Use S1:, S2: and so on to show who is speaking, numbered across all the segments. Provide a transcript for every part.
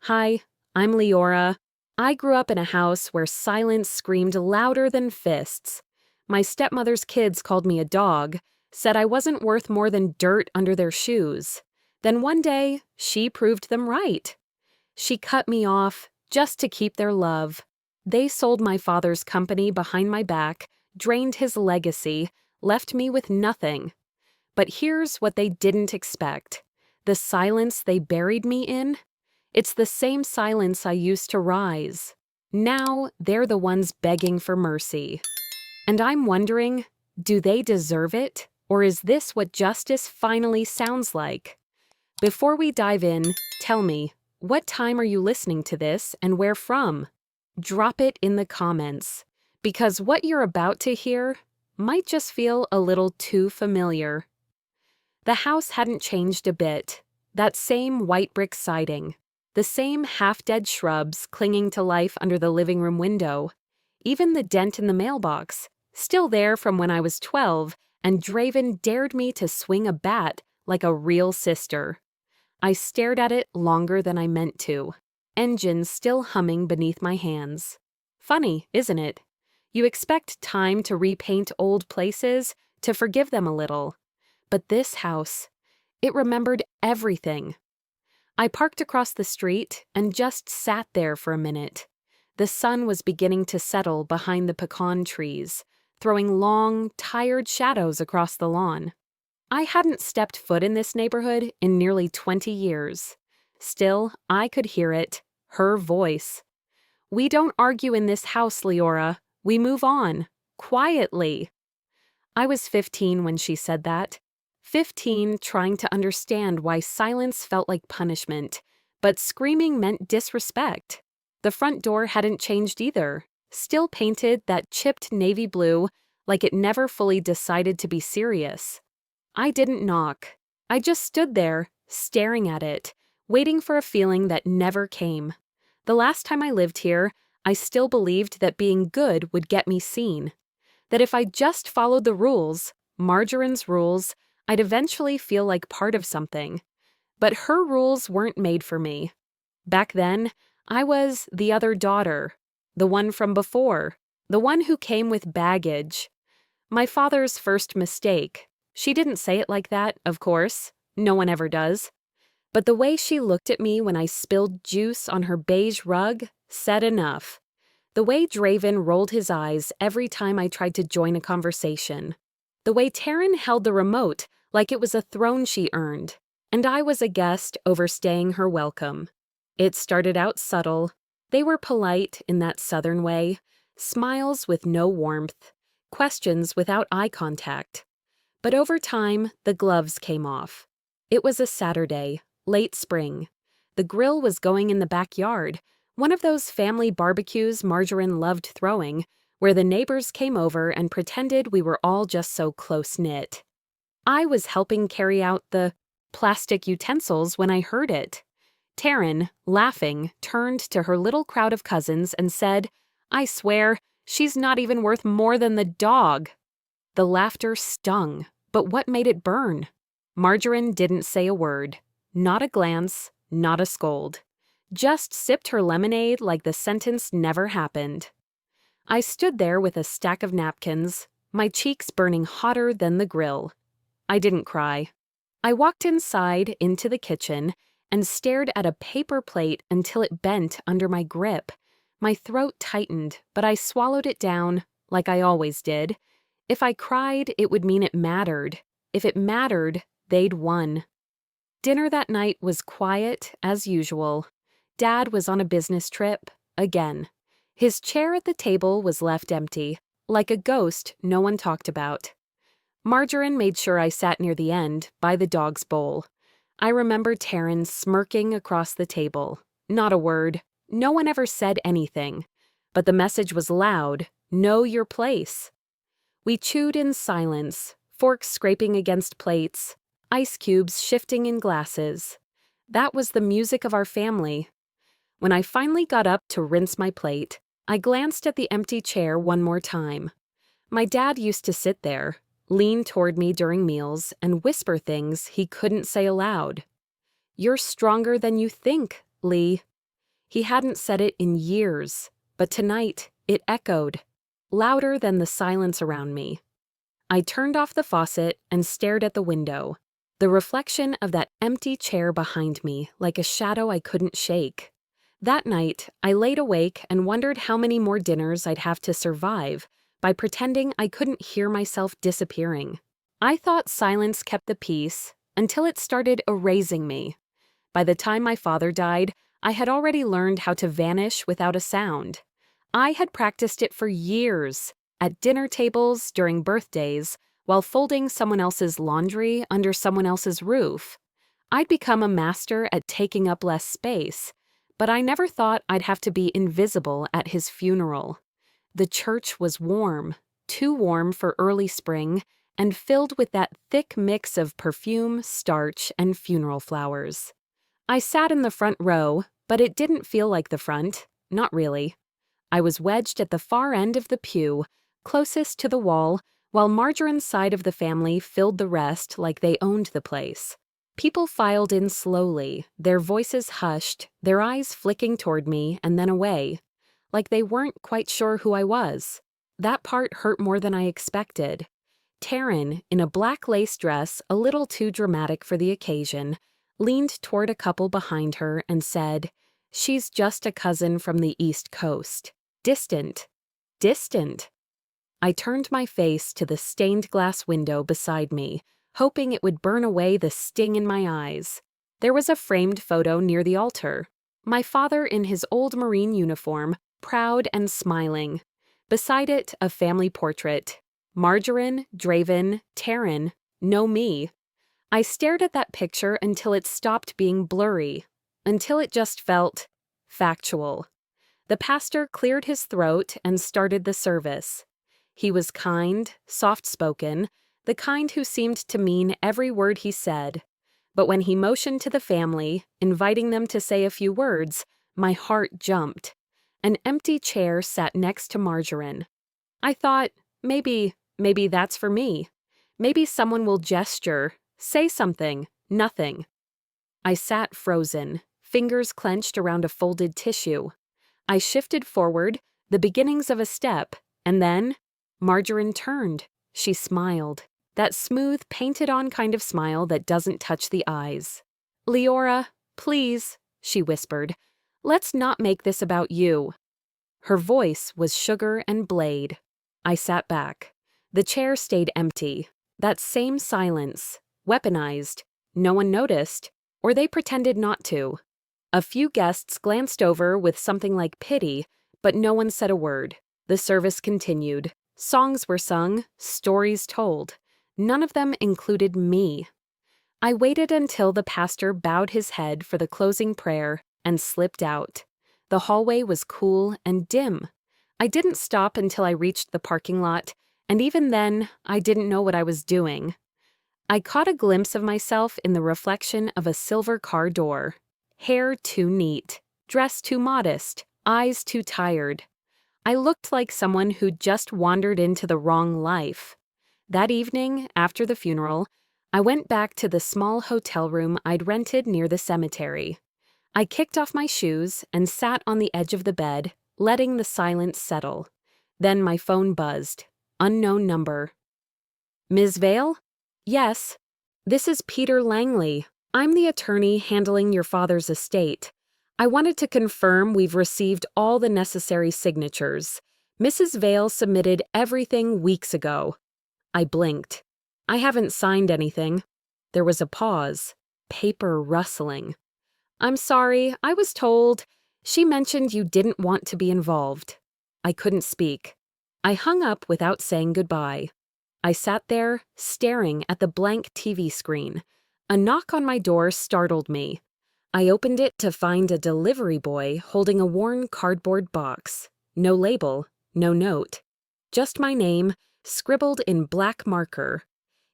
S1: Hi, I'm Leora. I grew up in a house where silence screamed louder than fists. My stepmother's kids called me a dog, said I wasn't worth more than dirt under their shoes. Then one day, she proved them right. She cut me off just to keep their love. They sold my father's company behind my back, drained his legacy, left me with nothing. But here's what they didn't expect. The silence they buried me in. It's the same silence I used to rise. Now they're the ones begging for mercy. And I'm wondering, do they deserve it? Or is this what justice finally sounds like? Before we dive in, tell me, what time are you listening to this and where from? Drop it in the comments, because what you're about to hear might just feel a little too familiar. The house hadn't changed a bit. That same white brick siding. The same half-dead shrubs clinging to life under the living room window. Even the dent in the mailbox, still there from when I was 12, and Draven dared me to swing a bat like a real sister. I stared at it longer than I meant to, engines still humming beneath my hands. Funny, isn't it? You expect time to repaint old places, to forgive them a little. But this house, it remembered everything. I parked across the street and just sat there for a minute. The sun was beginning to settle behind the pecan trees, throwing long, tired shadows across the lawn. I hadn't stepped foot in this neighborhood in nearly 20 years. Still, I could hear it, her voice. "We don't argue in this house, Leora. We move on. Quietly." I was 15 when she said that. 15, trying to understand why silence felt like punishment, but screaming meant disrespect. The front door hadn't changed either, still painted that chipped navy blue like it never fully decided to be serious. I didn't knock. I just stood there, staring at it, waiting for a feeling that never came. The last time I lived here, I still believed that being good would get me seen. That if I just followed the rules, Marjorie's rules, I'd eventually feel like part of something. But her rules weren't made for me. Back then, I was the other daughter, the one from before, the one who came with baggage. My father's first mistake. She didn't say it like that, of course. No one ever does. But the way she looked at me when I spilled juice on her beige rug said enough. The way Draven rolled his eyes every time I tried to join a conversation. The way Taryn held the remote like it was a throne she earned, and I was a guest overstaying her welcome. It started out subtle. They were polite in that southern way, smiles with no warmth, questions without eye contact. But over time, the gloves came off. It was a Saturday, late spring. The grill was going in the backyard, one of those family barbecues Marjorie loved throwing, where the neighbors came over and pretended we were all just so close-knit. I was helping carry out the plastic utensils when I heard it. Taryn, laughing, turned to her little crowd of cousins and said, "I swear, she's not even worth more than the dog." The laughter stung, but what made it burn? Marjorie didn't say a word. Not a glance, not a scold. Just sipped her lemonade like the sentence never happened. I stood there with a stack of napkins, my cheeks burning hotter than the grill. I didn't cry. I walked inside into the kitchen and stared at a paper plate until it bent under my grip. My throat tightened, but I swallowed it down, like I always did. If I cried, it would mean it mattered. If it mattered, they'd won. Dinner that night was quiet, as usual. Dad was on a business trip, again. His chair at the table was left empty, like a ghost no one talked about. Marjorie made sure I sat near the end, by the dog's bowl. I remember Taryn smirking across the table. Not a word. No one ever said anything. But the message was loud. Know your place. We chewed in silence, forks scraping against plates, ice cubes shifting in glasses. That was the music of our family. When I finally got up to rinse my plate, I glanced at the empty chair one more time. My dad used to sit there, lean toward me during meals, and whisper things he couldn't say aloud. "You're stronger than you think, Lee." He hadn't said it in years, but tonight it echoed, louder than the silence around me. I turned off the faucet and stared at the window, the reflection of that empty chair behind me like a shadow I couldn't shake. That night, I laid awake and wondered how many more dinners I'd have to survive by pretending I couldn't hear myself disappearing. I thought silence kept the peace until it started erasing me. By the time my father died, I had already learned how to vanish without a sound. I had practiced it for years, at dinner tables, during birthdays, while folding someone else's laundry under someone else's roof. I'd become a master at taking up less space, but I never thought I'd have to be invisible at his funeral. The church was warm, too warm for early spring, and filled with that thick mix of perfume, starch, and funeral flowers. I sat in the front row, but it didn't feel like the front, not really. I was wedged at the far end of the pew, closest to the wall, while Marjorie's side of the family filled the rest like they owned the place. People filed in slowly, their voices hushed, their eyes flicking toward me and then away, like they weren't quite sure who I was. That part hurt more than I expected. Taryn, in a black lace dress a little too dramatic for the occasion, leaned toward a couple behind her and said, "She's just a cousin from the East Coast. Distant. Distant." I turned my face to the stained glass window beside me, hoping it would burn away the sting in my eyes. There was a framed photo near the altar. My father in his old Marine uniform, proud and smiling. Beside it, a family portrait. Marjorie, Draven, Taryn, no me. I stared at that picture until it stopped being blurry, until it just felt factual. The pastor cleared his throat and started the service. He was kind, soft-spoken, the kind who seemed to mean every word he said. But when he motioned to the family, inviting them to say a few words, my heart jumped. An empty chair sat next to Marjorie. I thought, maybe that's for me. Maybe someone will gesture, say something, nothing. I sat frozen, fingers clenched around a folded tissue. I shifted forward, the beginnings of a step, and then Marjorie turned. She smiled. That smooth, painted-on kind of smile that doesn't touch the eyes. "Leora, please," she whispered, "let's not make this about you." Her voice was sugar and blade. I sat back. The chair stayed empty. That same silence, weaponized. No one noticed, or they pretended not to. A few guests glanced over with something like pity, but no one said a word. The service continued. Songs were sung, stories told. None of them included me. I waited until the pastor bowed his head for the closing prayer and slipped out. The hallway was cool and dim. I didn't stop until I reached the parking lot, and even then, I didn't know what I was doing. I caught a glimpse of myself in the reflection of a silver car door. Hair too neat, dress too modest, eyes too tired. I looked like someone who'd just wandered into the wrong life. That evening, after the funeral, I went back to the small hotel room I'd rented near the cemetery. I kicked off my shoes and sat on the edge of the bed, letting the silence settle. Then my phone buzzed. Unknown number. "Ms. Vale?" "Yes. This is Peter Langley. I'm the attorney handling your father's estate. I wanted to confirm we've received all the necessary signatures. Mrs. Vale submitted everything weeks ago." I blinked. "I haven't signed anything." There was a pause. Paper rustling. "I'm sorry, I was told. She mentioned you didn't want to be involved." I couldn't speak. I hung up without saying goodbye. I sat there, staring at the blank TV screen. A knock on my door startled me. I opened it to find a delivery boy holding a worn cardboard box. No label, no note. Just my name, scribbled in black marker.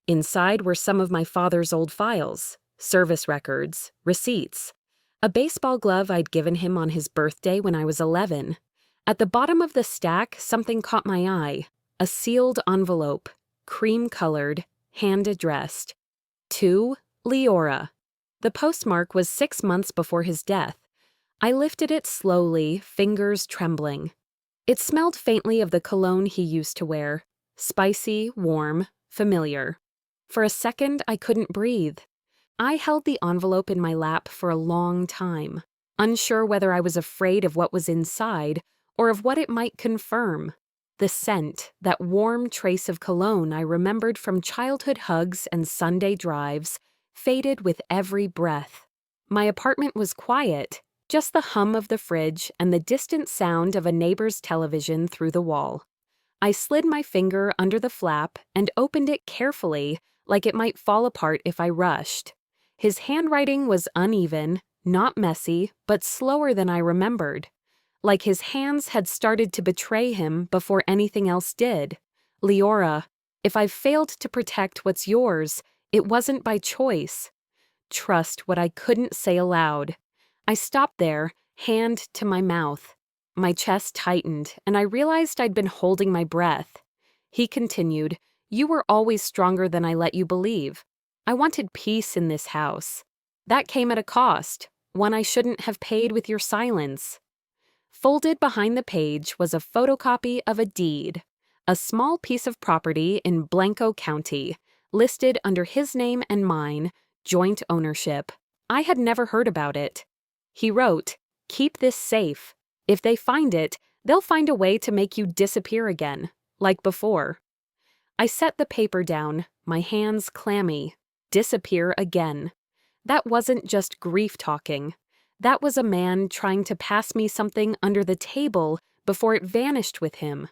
S1: Inside were some of my father's old files, service records, receipts. A baseball glove I'd given him on his birthday when I was 11. At the bottom of the stack, something caught my eye. A sealed envelope, cream-colored, hand-addressed. To Leora. The postmark was 6 months before his death. I lifted it slowly, fingers trembling. It smelled faintly of the cologne he used to wear. Spicy, warm, familiar. For a second, I couldn't breathe. I held the envelope in my lap for a long time, unsure whether I was afraid of what was inside or of what it might confirm. The scent, that warm trace of cologne I remembered from childhood hugs and Sunday drives, faded with every breath. My apartment was quiet, just the hum of the fridge and the distant sound of a neighbor's television through the wall. I slid my finger under the flap and opened it carefully, like it might fall apart if I rushed. His handwriting was uneven, not messy, but slower than I remembered. Like his hands had started to betray him before anything else did. Leora, if I've failed to protect what's yours, it wasn't by choice. Trust what I couldn't say aloud. I stopped there, hand to my mouth. My chest tightened, and I realized I'd been holding my breath. He continued, "You were always stronger than I let you believe. I wanted peace in this house. That came at a cost, one I shouldn't have paid with your silence." Folded behind the page was a photocopy of a deed, a small piece of property in Blanco County, listed under his name and mine, joint ownership. I had never heard about it. He wrote, "Keep this safe. If they find it, they'll find a way to make you disappear again, like before." I set the paper down, my hands clammy. Disappear again. That wasn't just grief talking. That was a man trying to pass me something under the table before it vanished with him.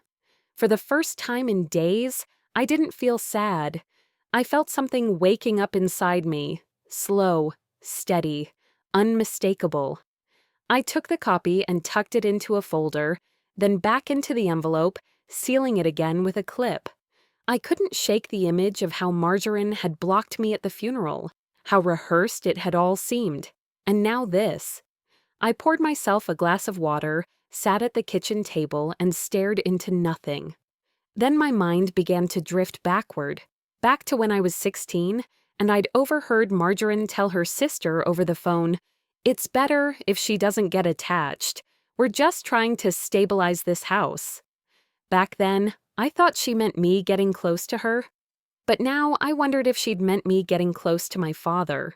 S1: For the first time in days, I didn't feel sad. I felt something waking up inside me, slow, steady, unmistakable. I took the copy and tucked it into a folder, then back into the envelope, sealing it again with a clip. I couldn't shake the image of how Margarine had blocked me at the funeral, how rehearsed it had all seemed, and now this. I poured myself a glass of water, sat at the kitchen table, and stared into nothing. Then my mind began to drift backward, back to when I was 16, and I'd overheard Margarine tell her sister over the phone, "It's better if she doesn't get attached. We're just trying to stabilize this house." Back then, I thought she meant me getting close to her. But now I wondered if she'd meant me getting close to my father.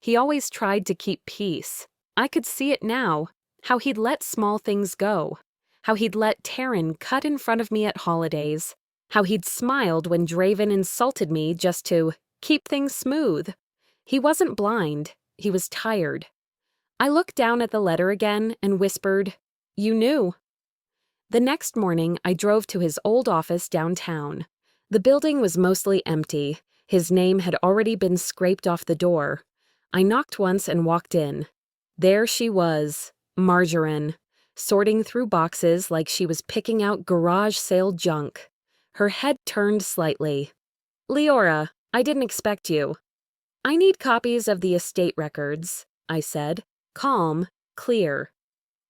S1: He always tried to keep peace. I could see it now, how he'd let small things go, how he'd let Taryn cut in front of me at holidays, how he'd smiled when Draven insulted me just to keep things smooth. He wasn't blind, he was tired. I looked down at the letter again and whispered, "You knew." The next morning, I drove to his old office downtown. The building was mostly empty. His name had already been scraped off the door. I knocked once and walked in. There she was, Margarine, sorting through boxes like she was picking out garage sale junk. Her head turned slightly. "Leora, I didn't expect you." "I need copies of the estate records," I said, calm, clear.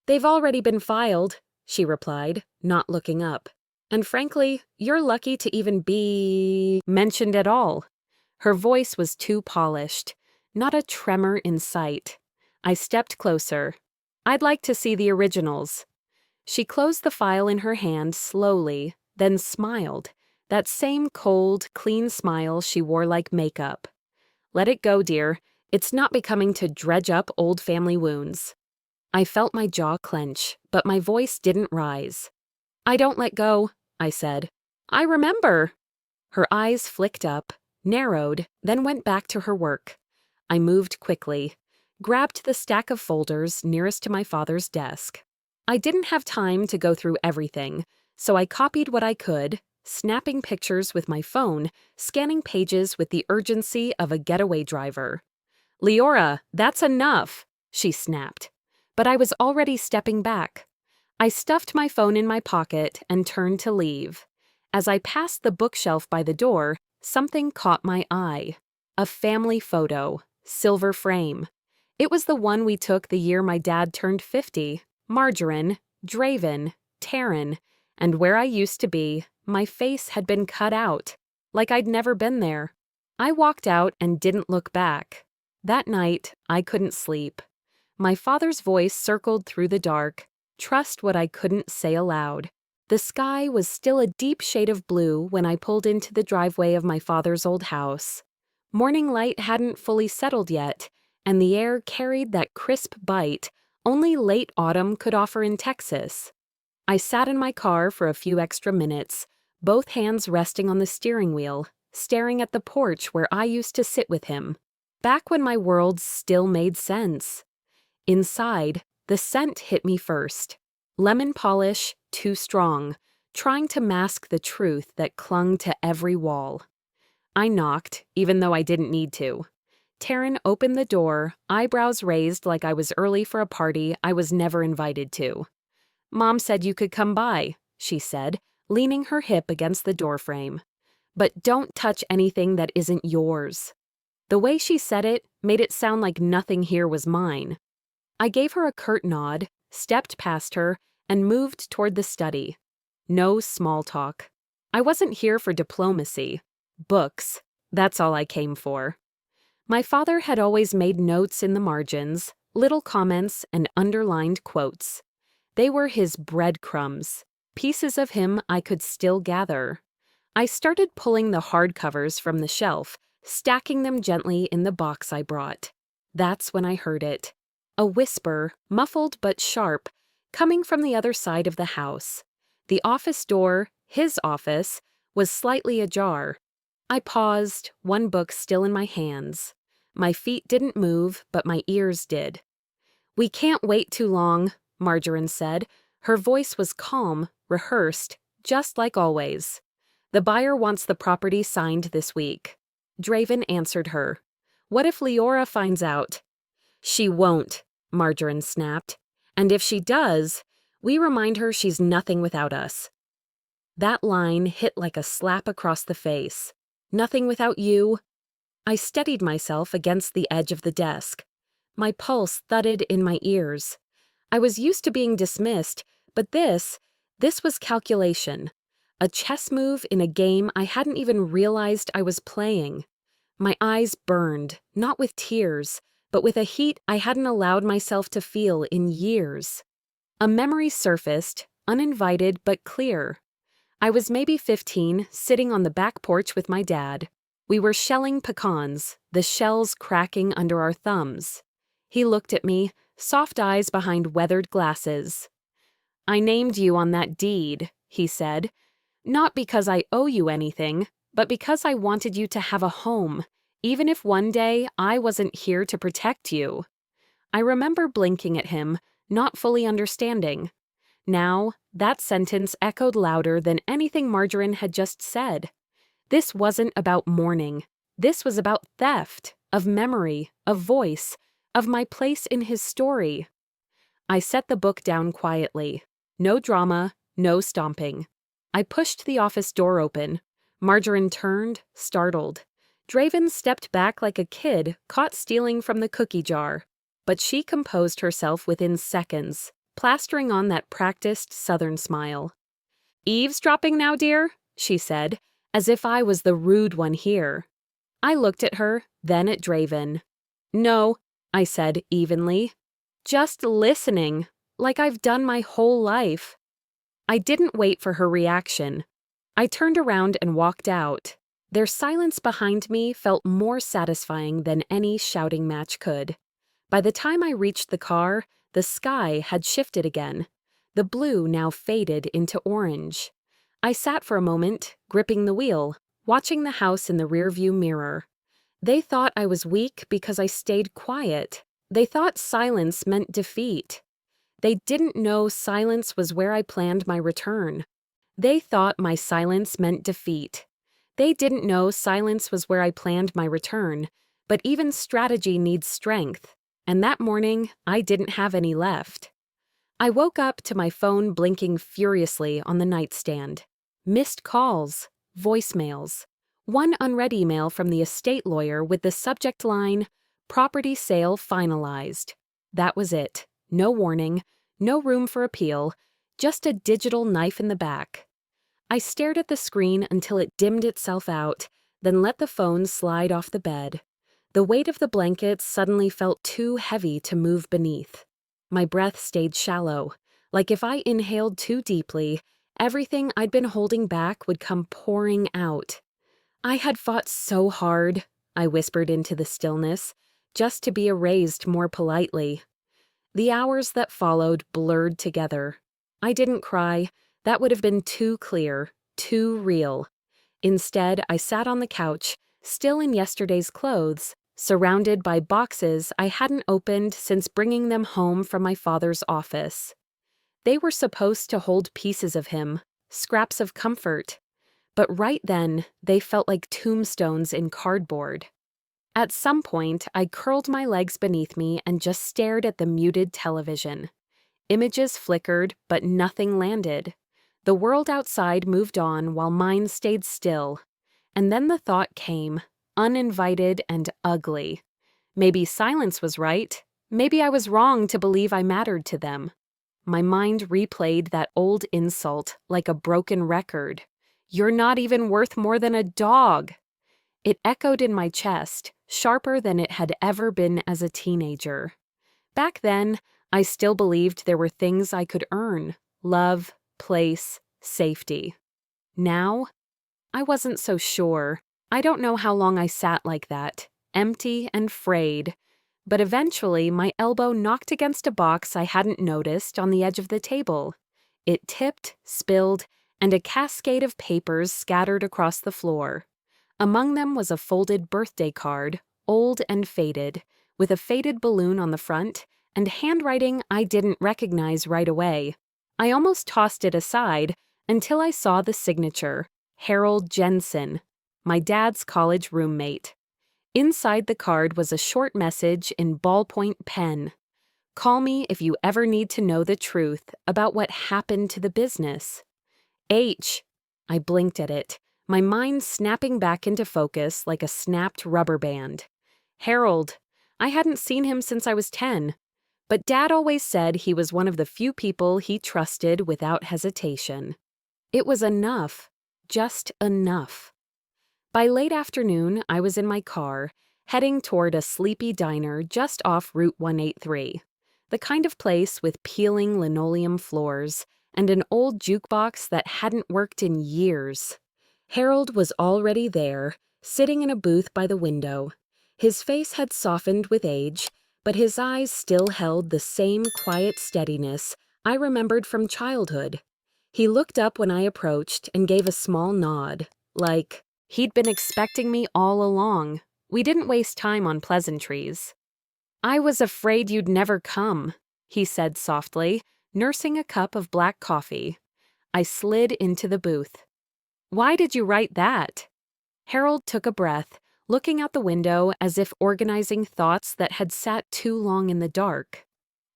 S1: "They've already been filed," she replied, not looking up. "And frankly, you're lucky to even be mentioned at all." Her voice was too polished, not a tremor in sight. I stepped closer. "I'd like to see the originals." She closed the file in her hand slowly, then smiled, that same cold, clean smile she wore like makeup. "Let it go, dear. It's not becoming to dredge up old family wounds." I felt my jaw clench, but my voice didn't rise. "I don't let go," I said. "I remember." Her eyes flicked up, narrowed, then went back to her work. I moved quickly, grabbed the stack of folders nearest to my father's desk. I didn't have time to go through everything, so I copied what I could, snapping pictures with my phone, scanning pages with the urgency of a getaway driver. "Leora, that's enough," she snapped. But I was already stepping back. I stuffed my phone in my pocket and turned to leave. As I passed the bookshelf by the door, something caught my eye. A family photo, silver frame. It was the one we took the year my dad turned 50. Margarine, Draven, Taryn, and where I used to be, my face had been cut out, like I'd never been there. I walked out and didn't look back. That night, I couldn't sleep. My father's voice circled through the dark. Trust what I couldn't say aloud. The sky was still a deep shade of blue when I pulled into the driveway of my father's old house. Morning light hadn't fully settled yet, and the air carried that crisp bite only late autumn could offer in Texas. I sat in my car for a few extra minutes, both hands resting on the steering wheel, staring at the porch where I used to sit with him, back when my world still made sense. Inside, the scent hit me first. Lemon polish, too strong, trying to mask the truth that clung to every wall. I knocked, even though I didn't need to. Taryn opened the door, eyebrows raised like I was early for a party I was never invited to. "Mom said you could come by," she said, leaning her hip against the doorframe. "But don't touch anything that isn't yours." The way she said it made it sound like nothing here was mine. I gave her a curt nod, stepped past her, and moved toward the study. No small talk. I wasn't here for diplomacy. Books. That's all I came for. My father had always made notes in the margins, little comments and underlined quotes. They were his breadcrumbs, pieces of him I could still gather. I started pulling the hardcovers from the shelf, stacking them gently in the box I brought. That's when I heard it. A whisper, muffled but sharp, coming from the other side of the house. The office door, his office, was slightly ajar. I paused, one book still in my hands. My feet didn't move, but my ears did. "We can't wait too long," Margarine said. Her voice was calm, rehearsed, just like always. "The buyer wants the property signed this week." Draven answered her. "What if Leora finds out?" "She won't," Margarine snapped. "And if she does, we remind her she's nothing without us." That line hit like a slap across the face. Nothing without you? I steadied myself against the edge of the desk. My pulse thudded in my ears. I was used to being dismissed, but this was calculation. A chess move in a game I hadn't even realized I was playing. My eyes burned, not with tears, but with a heat I hadn't allowed myself to feel in years. A memory surfaced, uninvited but clear. I was maybe 15, sitting on the back porch with my dad. We were shelling pecans, the shells cracking under our thumbs. He looked at me, soft eyes behind weathered glasses. "I named you on that deed," he said. "Not because I owe you anything, but because I wanted you to have a home, even if one day I wasn't here to protect you." I remember blinking at him, not fully understanding. Now, that sentence echoed louder than anything Margarine had just said. This wasn't about mourning. This was about theft, of memory, of voice, of my place in his story. I set the book down quietly. No drama, no stomping. I pushed the office door open. Margarine turned, startled. Draven stepped back like a kid caught stealing from the cookie jar. But she composed herself within seconds, plastering on that practiced Southern smile. "Eavesdropping now, dear?" she said, as if I was the rude one here. I looked at her, then at Draven. "No," I said evenly. "Just listening, like I've done my whole life." I didn't wait for her reaction. I turned around and walked out. Their silence behind me felt more satisfying than any shouting match could. By the time I reached the car, the sky had shifted again. The blue now faded into orange. I sat for a moment, gripping the wheel, watching the house in the rearview mirror. They thought I was weak because I stayed quiet. They thought silence meant defeat. They didn't know silence was where I planned my return. They thought my silence meant defeat. They didn't know silence was where I planned my return, but even strategy needs strength, and that morning I didn't have any left. I woke up to my phone blinking furiously on the nightstand. Missed calls, voicemails. One unread email from the estate lawyer with the subject line, "Property sale finalized." That was it. No warning, no room for appeal, just a digital knife in the back. I stared at the screen until it dimmed itself out, then let the phone slide off the bed. The weight of the blankets suddenly felt too heavy to move beneath. My breath stayed shallow, like if I inhaled too deeply, everything I'd been holding back would come pouring out. I had fought so hard, I whispered into the stillness, just to be erased more politely. The hours that followed blurred together. I didn't cry. That would have been too clear, too real. Instead, I sat on the couch, still in yesterday's clothes, surrounded by boxes I hadn't opened since bringing them home from my father's office. They were supposed to hold pieces of him, scraps of comfort. But right then, they felt like tombstones in cardboard. At some point, I curled my legs beneath me and just stared at the muted television. Images flickered, but nothing landed. The world outside moved on while mine stayed still. And then the thought came, uninvited and ugly. Maybe silence was right. Maybe I was wrong to believe I mattered to them. My mind replayed that old insult like a broken record. "You're not even worth more than a dog." It echoed in my chest, sharper than it had ever been as a teenager. Back then, I still believed there were things I could earn: love, place, safety. Now, I wasn't so sure. I don't know how long I sat like that, empty and frayed, but eventually my elbow knocked against a box I hadn't noticed on the edge of the table. It tipped, spilled, and a cascade of papers scattered across the floor. Among them was a folded birthday card, old and faded, with a faded balloon on the front and handwriting I didn't recognize right away. I almost tossed it aside until I saw the signature, Harold Jensen, my dad's college roommate. Inside the card was a short message in ballpoint pen. "Call me if you ever need to know the truth about what happened to the business." I blinked at it, my mind snapping back into focus like a snapped rubber band. Harold. I hadn't seen him since I was 10. But Dad always said he was one of the few people he trusted without hesitation. It was enough. Just enough. By late afternoon, I was in my car, heading toward a sleepy diner just off Route 183. The kind of place with peeling linoleum floors and an old jukebox that hadn't worked in years. Harold was already there, sitting in a booth by the window. His face had softened with age, but his eyes still held the same quiet steadiness I remembered from childhood. He looked up when I approached and gave a small nod, like he'd been expecting me all along. We didn't waste time on pleasantries. "I was afraid you'd never come," he said softly, nursing a cup of black coffee. I slid into the booth. "Why did you write that?" Harold took a breath, looking out the window as if organizing thoughts that had sat too long in the dark.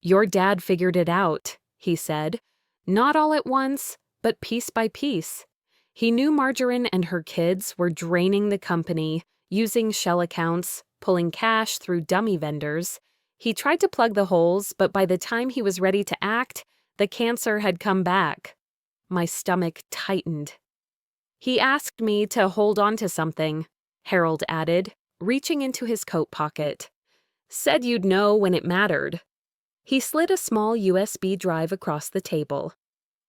S1: "Your dad figured it out," he said. "Not all at once, but piece by piece. He knew Margarine and her kids were draining the company, using shell accounts, pulling cash through dummy vendors. He tried to plug the holes, but by the time he was ready to act, the cancer had come back." My stomach tightened. "He asked me to hold on to something," Harold added, reaching into his coat pocket. "Said you'd know when it mattered." He slid a small USB drive across the table.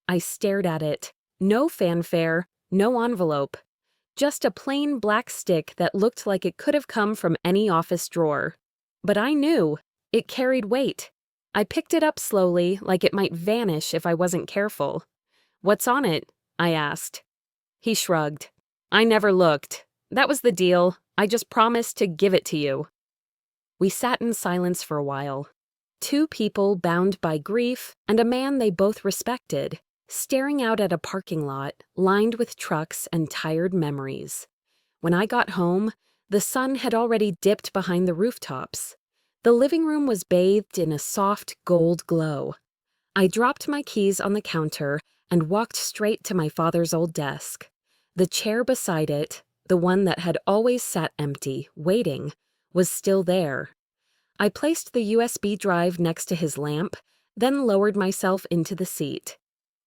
S1: I stared at it. No fanfare, no envelope. Just a plain black stick that looked like it could have come from any office drawer. But I knew. It carried weight. I picked it up slowly, like it might vanish if I wasn't careful. "What's on it?" I asked. He shrugged. "I never looked. That was the deal. I just promised to give it to you." We sat in silence for a while. Two people bound by grief and a man they both respected, staring out at a parking lot lined with trucks and tired memories. When I got home, the sun had already dipped behind the rooftops. The living room was bathed in a soft gold glow. I dropped my keys on the counter and walked straight to my father's old desk. The chair beside it, the one that had always sat empty, waiting, was still there. I placed the USB drive next to his lamp, then lowered myself into the seat.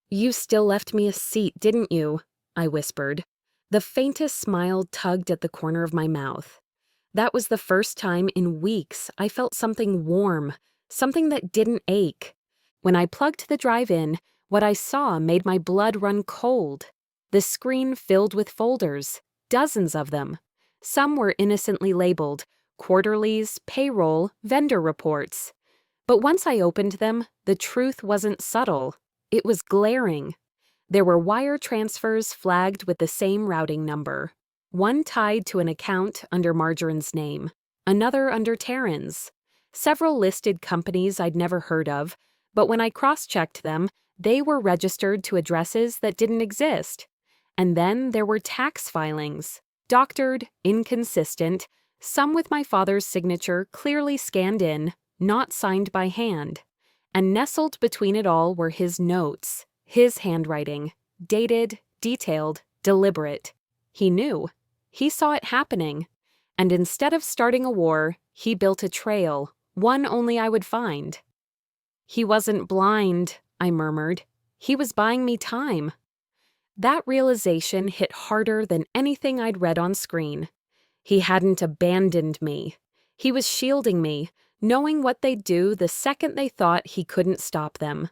S1: "You still left me a seat, didn't you?" I whispered. The faintest smile tugged at the corner of my mouth. That was the first time in weeks I felt something warm, something that didn't ache. When I plugged the drive in, what I saw made my blood run cold. The screen filled with folders, dozens of them. Some were innocently labeled quarterlies, payroll, vendor reports. But once I opened them, the truth wasn't subtle. It was glaring. There were wire transfers flagged with the same routing number. One tied to an account under Marjorie's name, another under Taryn's. Several listed companies I'd never heard of, but when I cross-checked them, they were registered to addresses that didn't exist. And then there were tax filings, doctored, inconsistent, some with my father's signature clearly scanned in, not signed by hand. And nestled between it all were his notes, his handwriting, dated, detailed, deliberate. He knew. He saw it happening. And instead of starting a war, he built a trail, one only I would find. He wasn't blind, I murmured. He was buying me time. That realization hit harder than anything I'd read on screen. He hadn't abandoned me. He was shielding me, knowing what they'd do the second they thought he couldn't stop them.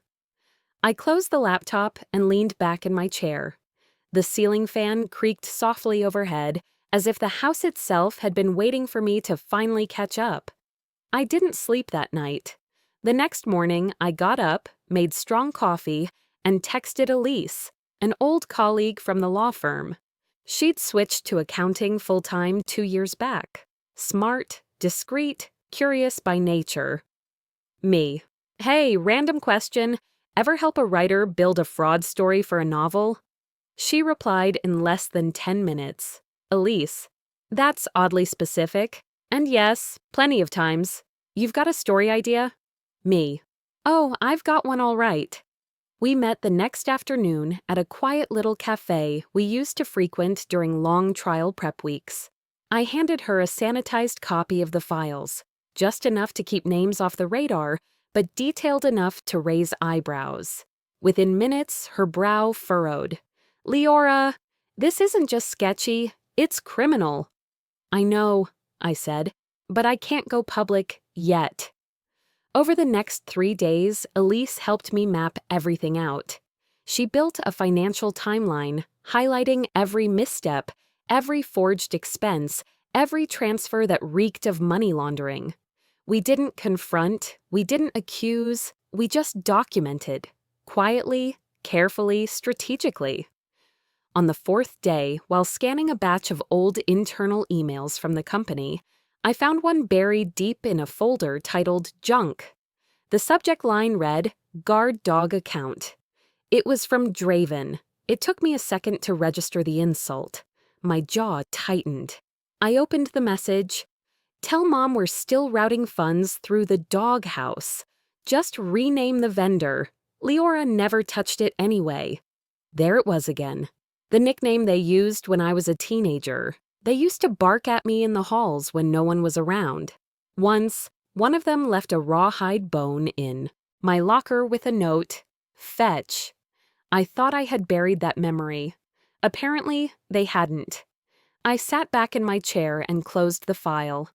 S1: I closed the laptop and leaned back in my chair. The ceiling fan creaked softly overhead, as if the house itself had been waiting for me to finally catch up. I didn't sleep that night. The next morning, I got up, made strong coffee, and texted Elise, an old colleague from the law firm. She'd switched to accounting full-time 2 years back. Smart, discreet, curious by nature. Me. Hey, random question. Ever help a writer build a fraud story for a novel? She replied in less than 10 minutes. Elise. That's oddly specific. And yes, plenty of times. You've got a story idea? Me. Oh, I've got one all right. We met the next afternoon at a quiet little cafe we used to frequent during long trial prep weeks. I handed her a sanitized copy of the files, just enough to keep names off the radar, but detailed enough to raise eyebrows. Within minutes, her brow furrowed. Leora, this isn't just sketchy, it's criminal. I know, I said, but I can't go public yet. Over the next 3 days, Elise helped me map everything out. She built a financial timeline, highlighting every misstep, every forged expense, every transfer that reeked of money laundering. We didn't confront, we didn't accuse, we just documented. Quietly, carefully, strategically. On the 4th day, while scanning a batch of old internal emails from the company, I found one buried deep in a folder titled Junk. The subject line read, Guard Dog Account. It was from Draven. It took me a second to register the insult. My jaw tightened. I opened the message. Tell Mom we're still routing funds through the dog house. Just rename the vendor. Leora never touched it anyway. There it was again. The nickname they used when I was a teenager. They used to bark at me in the halls when no one was around. Once, one of them left a rawhide bone in my locker with a note, Fetch. I thought I had buried that memory. Apparently, they hadn't. I sat back in my chair and closed the file.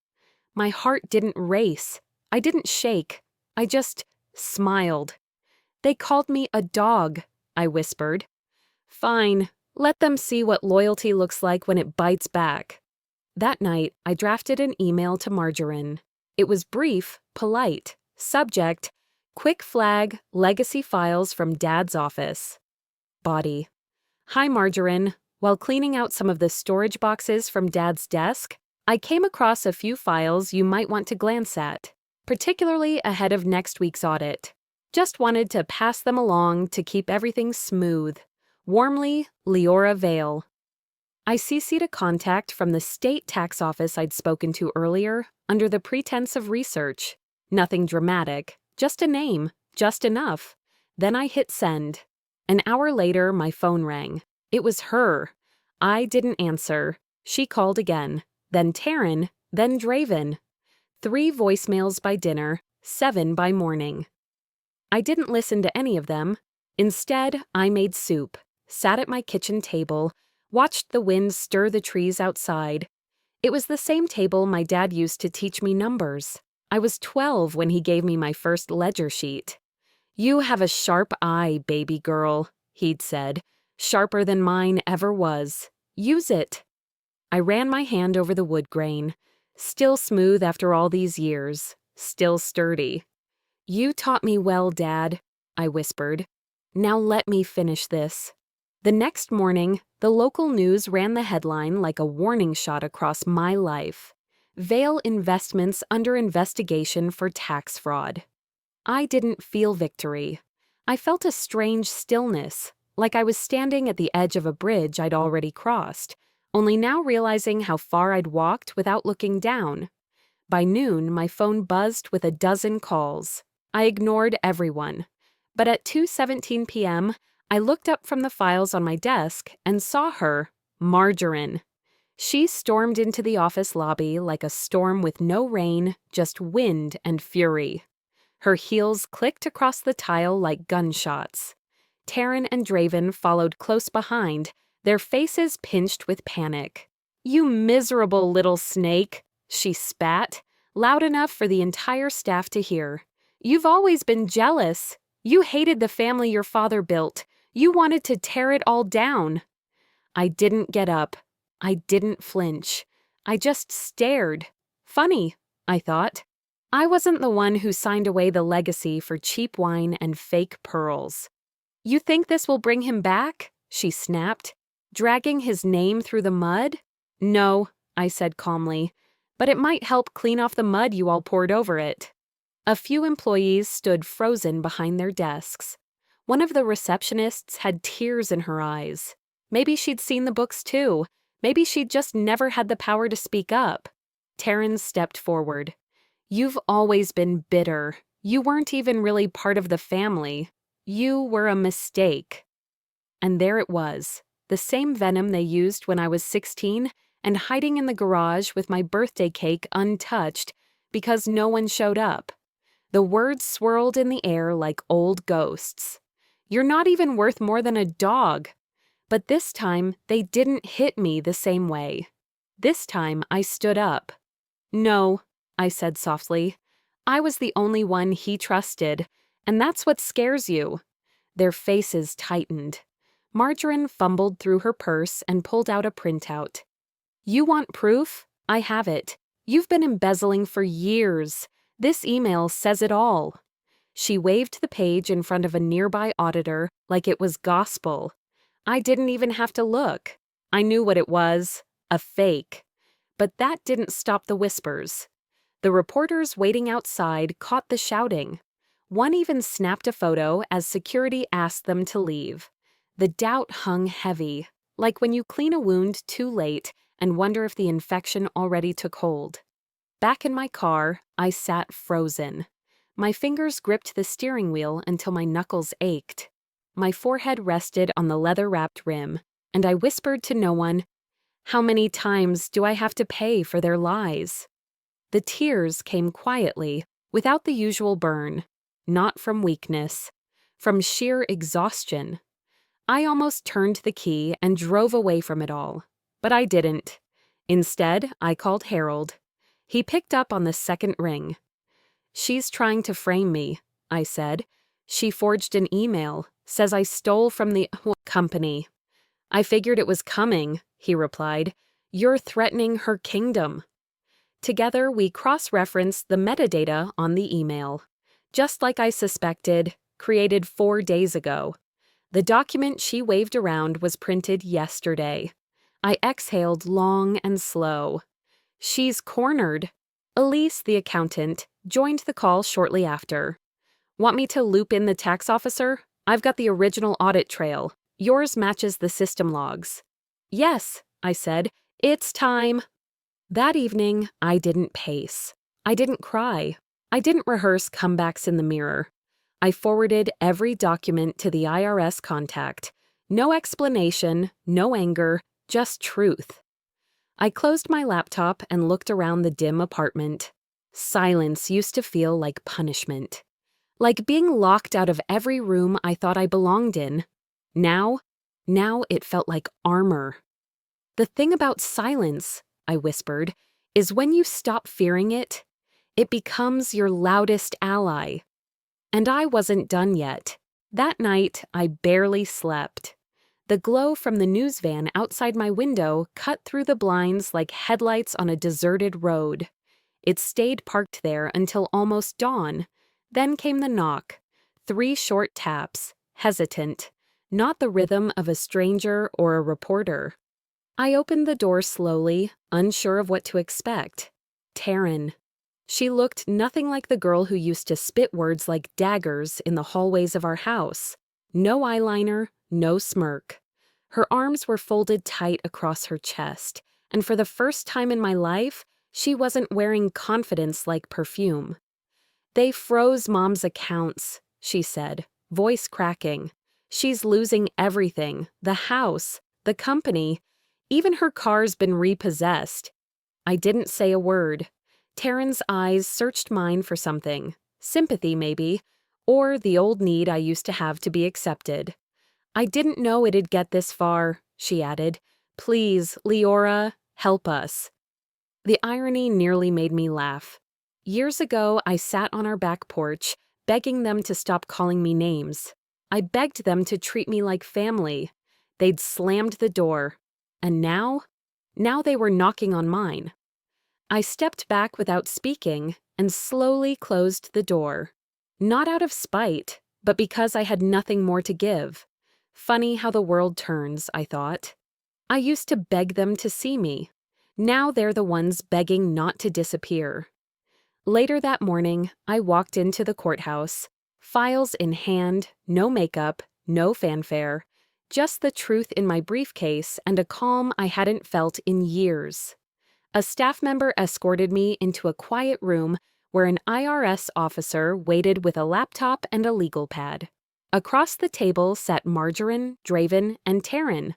S1: My heart didn't race. I didn't shake. I just smiled. They called me a dog, I whispered. Fine. Let them see what loyalty looks like when it bites back. That night, I drafted an email to Marjorie. It was brief, polite. Subject, quick flag, legacy files from Dad's office. Body. Hi, Marjorie. While cleaning out some of the storage boxes from Dad's desk, I came across a few files you might want to glance at, particularly ahead of next week's audit. Just wanted to pass them along to keep everything smooth. Warmly, Leora Vale. I CC'd a contact from the state tax office I'd spoken to earlier under the pretense of research. Nothing dramatic, just a name, just enough. Then I hit send. An hour later, my phone rang. It was her. I didn't answer. She called again. Then Taryn, then Draven. 3 voicemails by dinner, 7 by morning. I didn't listen to any of them. Instead, I made soup. Sat at my kitchen table, watched the wind stir the trees outside. It was the same table my dad used to teach me numbers. I was 12 when he gave me my first ledger sheet. "You have a sharp eye, baby girl," he'd said, "sharper than mine ever was. Use it." I ran my hand over the wood grain. Still smooth after all these years. Still sturdy. "You taught me well, Dad," I whispered. "Now let me finish this." The next morning, the local news ran the headline like a warning shot across my life. "Vale Investments under investigation for tax fraud." I didn't feel victory. I felt a strange stillness, like I was standing at the edge of a bridge I'd already crossed, only now realizing how far I'd walked without looking down. By noon, my phone buzzed with a dozen calls. I ignored everyone. But at 2:17 p.m., I looked up from the files on my desk and saw her, Margarine. She stormed into the office lobby like a storm with no rain, just wind and fury. Her heels clicked across the tile like gunshots. Taryn and Draven followed close behind, their faces pinched with panic. "You miserable little snake," she spat, loud enough for the entire staff to hear. "You've always been jealous. You hated the family your father built. You wanted to tear it all down." I didn't get up. I didn't flinch. I just stared. Funny, I thought. I wasn't the one who signed away the legacy for cheap wine and fake pearls. "You think this will bring him back?" she snapped. "Dragging his name through the mud?" "No," I said calmly, "but it might help clean off the mud you all poured over it." A few employees stood frozen behind their desks. One of the receptionists had tears in her eyes. Maybe she'd seen the books too. Maybe she'd just never had the power to speak up. Taryn stepped forward. "You've always been bitter. You weren't even really part of the family. You were a mistake." And there it was, the same venom they used when I was 16 and hiding in the garage with my birthday cake untouched because no one showed up. The words swirled in the air like old ghosts. "You're not even worth more than a dog." But this time, they didn't hit me the same way. This time, I stood up. "No," I said softly. "I was the only one he trusted, and that's what scares you." Their faces tightened. Margarine fumbled through her purse and pulled out a printout. "You want proof? I have it. You've been embezzling for years. This email says it all." She waved the page in front of a nearby auditor like it was gospel. I didn't even have to look. I knew what it was, a fake. But that didn't stop the whispers. The reporters waiting outside caught the shouting. One even snapped a photo as security asked them to leave. The doubt hung heavy, like when you clean a wound too late and wonder if the infection already took hold. Back in my car, I sat frozen. My fingers gripped the steering wheel until my knuckles ached. My forehead rested on the leather-wrapped rim, and I whispered to no one, "How many times do I have to pay for their lies?" The tears came quietly, without the usual burn, not from weakness, from sheer exhaustion. I almost turned the key and drove away from it all, but I didn't. Instead, I called Harold. He picked up on the second ring. "She's trying to frame me," I said. "She forged an email, says I stole from the company." "I figured it was coming," he replied. "You're threatening her kingdom." Together, we cross-referenced the metadata on the email. Just like I suspected, created 4 days ago. The document she waved around was printed yesterday. I exhaled long and slow. She's cornered. Elise, the accountant, joined the call shortly after. "Want me to loop in the tax officer? I've got the original audit trail. Yours matches the system logs." "Yes," I said. "It's time." That evening, I didn't pace. I didn't cry. I didn't rehearse comebacks in the mirror. I forwarded every document to the IRS contact. No explanation, no anger, just truth. I closed my laptop and looked around the dim apartment. Silence used to feel like punishment. Like being locked out of every room I thought I belonged in. Now it felt like armor. The thing about silence, I whispered, is when you stop fearing it, it becomes your loudest ally. And I wasn't done yet. That night, I barely slept. The glow from the news van outside my window cut through the blinds like headlights on a deserted road. It stayed parked there until almost dawn. Then came the knock. 3 short taps, hesitant, not the rhythm of a stranger or a reporter. I opened the door slowly, unsure of what to expect. Taryn. She looked nothing like the girl who used to spit words like daggers in the hallways of our house. No eyeliner, no smirk. Her arms were folded tight across her chest, and for the first time in my life, she wasn't wearing confidence like perfume. They froze Mom's accounts, she said, voice cracking. She's losing everything, the house, the company, even her car's been repossessed. I didn't say a word. Taryn's eyes searched mine for something, sympathy maybe, or the old need I used to have to be accepted. I didn't know it'd get this far, she added. Please, Leora, help us. The irony nearly made me laugh. Years ago, I sat on our back porch, begging them to stop calling me names. I begged them to treat me like family. They'd slammed the door. And now? Now they were knocking on mine. I stepped back without speaking and slowly closed the door. Not out of spite, but because I had nothing more to give. Funny how the world turns, I thought. I used to beg them to see me. Now they're the ones begging not to disappear. Later that morning, I walked into the courthouse, files in hand, no makeup, no fanfare, just the truth in my briefcase and a calm I hadn't felt in years. A staff member escorted me into a quiet room where an IRS officer waited with a laptop and a legal pad. Across the table sat Margarine, Draven, and Taryn.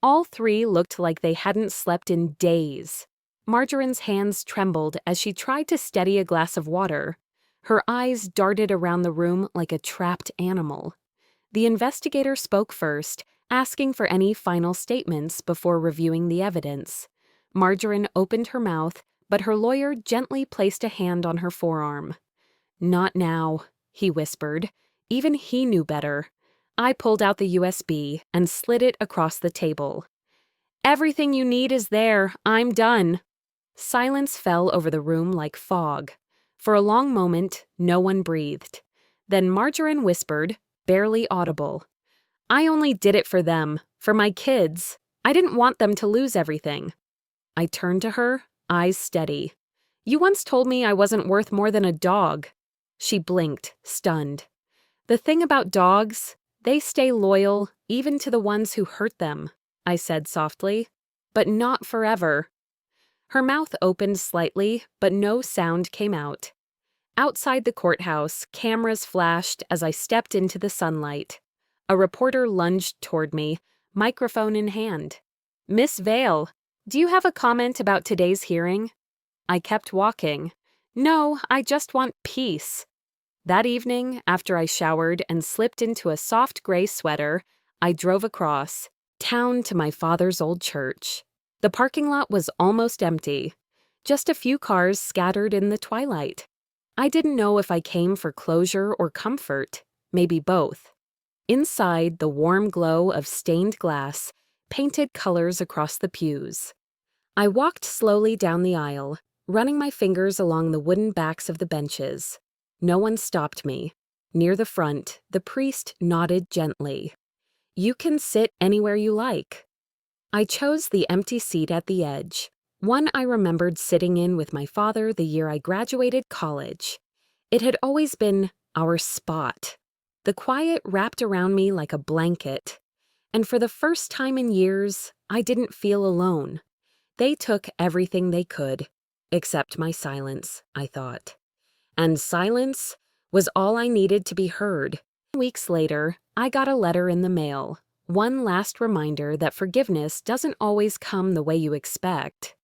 S1: All 3 looked like they hadn't slept in days. Margarine's hands trembled as she tried to steady a glass of water. Her eyes darted around the room like a trapped animal. The investigator spoke first, asking for any final statements before reviewing the evidence. Margarine opened her mouth, but her lawyer gently placed a hand on her forearm. Not now, he whispered. Even he knew better. I pulled out the USB and slid it across the table. Everything you need is there. I'm done. Silence fell over the room like fog. For a long moment, no one breathed. Then Margarine whispered, barely audible. I only did it for them, for my kids. I didn't want them to lose everything. I turned to her, eyes steady. You once told me I wasn't worth more than a dog. She blinked, stunned. The thing about dogs, they stay loyal, even to the ones who hurt them, I said softly. But not forever. Her mouth opened slightly, but no sound came out. Outside the courthouse, cameras flashed as I stepped into the sunlight. A reporter lunged toward me, microphone in hand. Miss Vale, do you have a comment about today's hearing? I kept walking. No, I just want peace. That evening, after I showered and slipped into a soft gray sweater, I drove across town to my father's old church. The parking lot was almost empty, just a few cars scattered in the twilight. I didn't know if I came for closure or comfort, maybe both. Inside, the warm glow of stained glass painted colors across the pews. I walked slowly down the aisle, running my fingers along the wooden backs of the benches. No one stopped me. Near the front, the priest nodded gently. You can sit anywhere you like. I chose the empty seat at the edge, one I remembered sitting in with my father the year I graduated college. It had always been our spot. The quiet wrapped around me like a blanket. And for the first time in years, I didn't feel alone. They took everything they could, except my silence, I thought. And silence was all I needed to be heard. Weeks later, I got a letter in the mail. One last reminder that forgiveness doesn't always come the way you expect.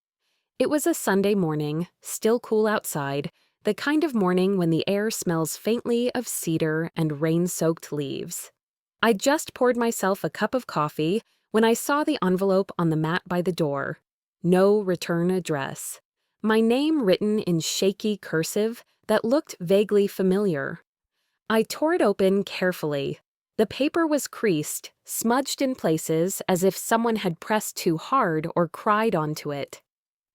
S1: It was a Sunday morning, still cool outside, the kind of morning when the air smells faintly of cedar and rain-soaked leaves. I'd just poured myself a cup of coffee when I saw the envelope on the mat by the door. No return address. My name written in shaky cursive that looked vaguely familiar. I tore it open carefully. The paper was creased, smudged in places as if someone had pressed too hard or cried onto it.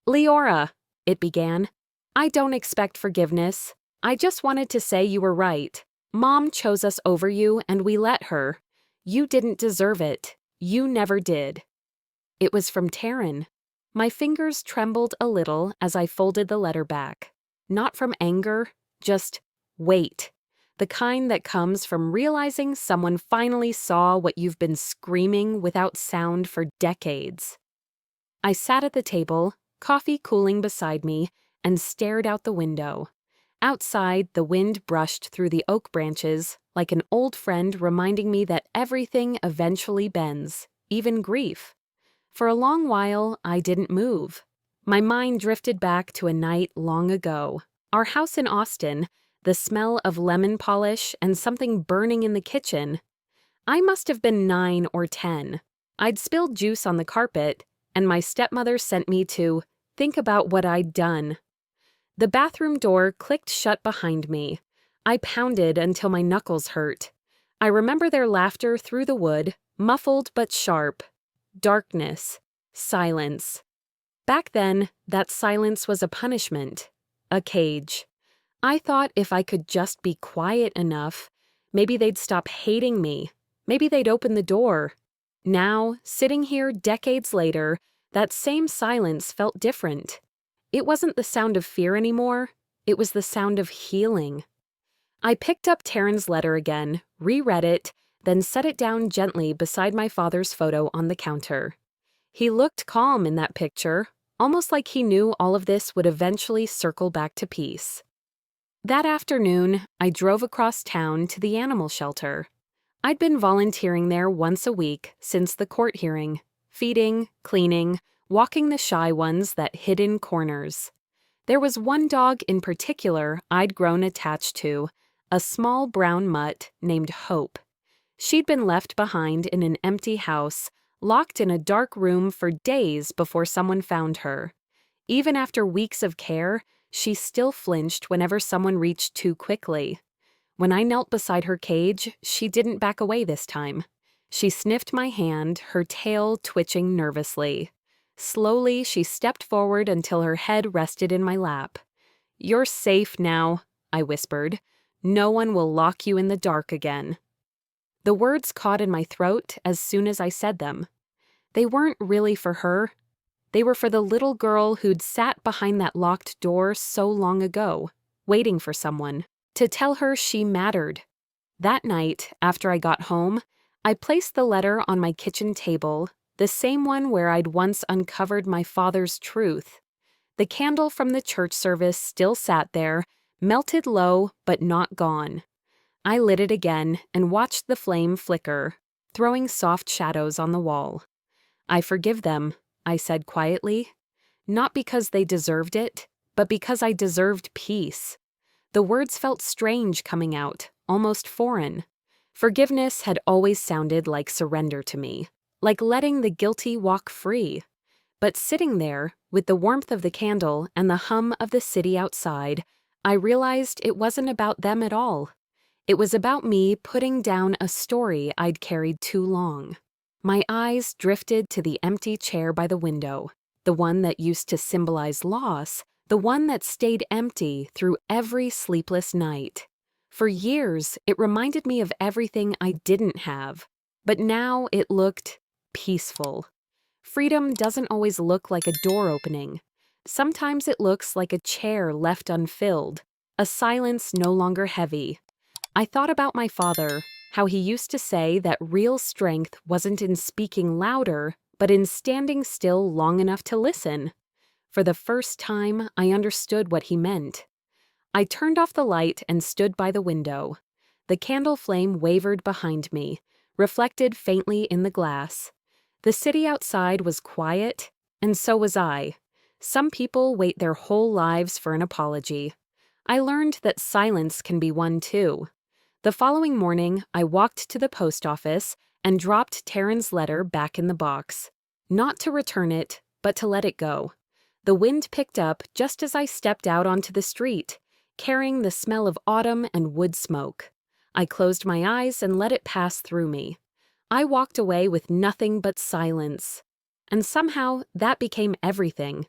S1: "Leora," it began. "I don't expect forgiveness. I just wanted to say you were right. Mom chose us over you and we let her. You didn't deserve it. You never did." It was from Taryn. My fingers trembled a little as I folded the letter back. Not from anger, just weight. The kind that comes from realizing someone finally saw what you've been screaming without sound for decades. I sat at the table, coffee cooling beside me, and stared out the window. Outside, the wind brushed through the oak branches like an old friend reminding me that everything eventually bends, even grief. For a long while, I didn't move. My mind drifted back to a night long ago. Our house in Austin, the smell of lemon polish and something burning in the kitchen. I must have been 9 or 10. I'd spilled juice on the carpet, and my stepmother sent me to think about what I'd done. The bathroom door clicked shut behind me. I pounded until my knuckles hurt. I remember their laughter through the wood, muffled but sharp. Darkness. Silence. Back then, that silence was a punishment. A cage. I thought if I could just be quiet enough, maybe they'd stop hating me. Maybe they'd open the door. Now, sitting here decades later, that same silence felt different. It wasn't the sound of fear anymore. It was the sound of healing. I picked up Taryn's letter again, reread it, then set it down gently beside my father's photo on the counter. He looked calm in that picture, almost like he knew all of this would eventually circle back to peace. That afternoon, I drove across town to the animal shelter. I'd been volunteering there once a week since the court hearing, feeding, cleaning, walking the shy ones that hid in corners. There was one dog in particular I'd grown attached to, a small brown mutt named Hope. She'd been left behind in an empty house, locked in a dark room for days before someone found her. Even after weeks of care, she still flinched whenever someone reached too quickly. When I knelt beside her cage, she didn't back away this time. She sniffed my hand, her tail twitching nervously. Slowly, she stepped forward until her head rested in my lap. "You're safe now," I whispered. "No one will lock you in the dark again." The words caught in my throat as soon as I said them. They weren't really for her. They were for the little girl who'd sat behind that locked door so long ago, waiting for someone to tell her she mattered. That night, after I got home, I placed the letter on my kitchen table, the same one where I'd once uncovered my father's truth. The candle from the church service still sat there, melted low but not gone. I lit it again and watched the flame flicker, throwing soft shadows on the wall. "I forgive them," I said quietly. Not because they deserved it, but because I deserved peace. The words felt strange coming out, almost foreign. Forgiveness had always sounded like surrender to me, like letting the guilty walk free. But sitting there, with the warmth of the candle and the hum of the city outside, I realized it wasn't about them at all. It was about me putting down a story I'd carried too long. My eyes drifted to the empty chair by the window, the one that used to symbolize loss, the one that stayed empty through every sleepless night. For years, it reminded me of everything I didn't have, but now it looked peaceful. Freedom doesn't always look like a door opening. Sometimes it looks like a chair left unfilled, a silence no longer heavy. I thought about my father, how he used to say that real strength wasn't in speaking louder, but in standing still long enough to listen. For the first time, I understood what he meant. I turned off the light and stood by the window. The candle flame wavered behind me, reflected faintly in the glass. The city outside was quiet, and so was I. Some people wait their whole lives for an apology. I learned that silence can be one too. The following morning, I walked to the post office and dropped Taryn's letter back in the box. Not to return it, but to let it go. The wind picked up just as I stepped out onto the street, carrying the smell of autumn and wood smoke. I closed my eyes and let it pass through me. I walked away with nothing but silence. And somehow that became everything.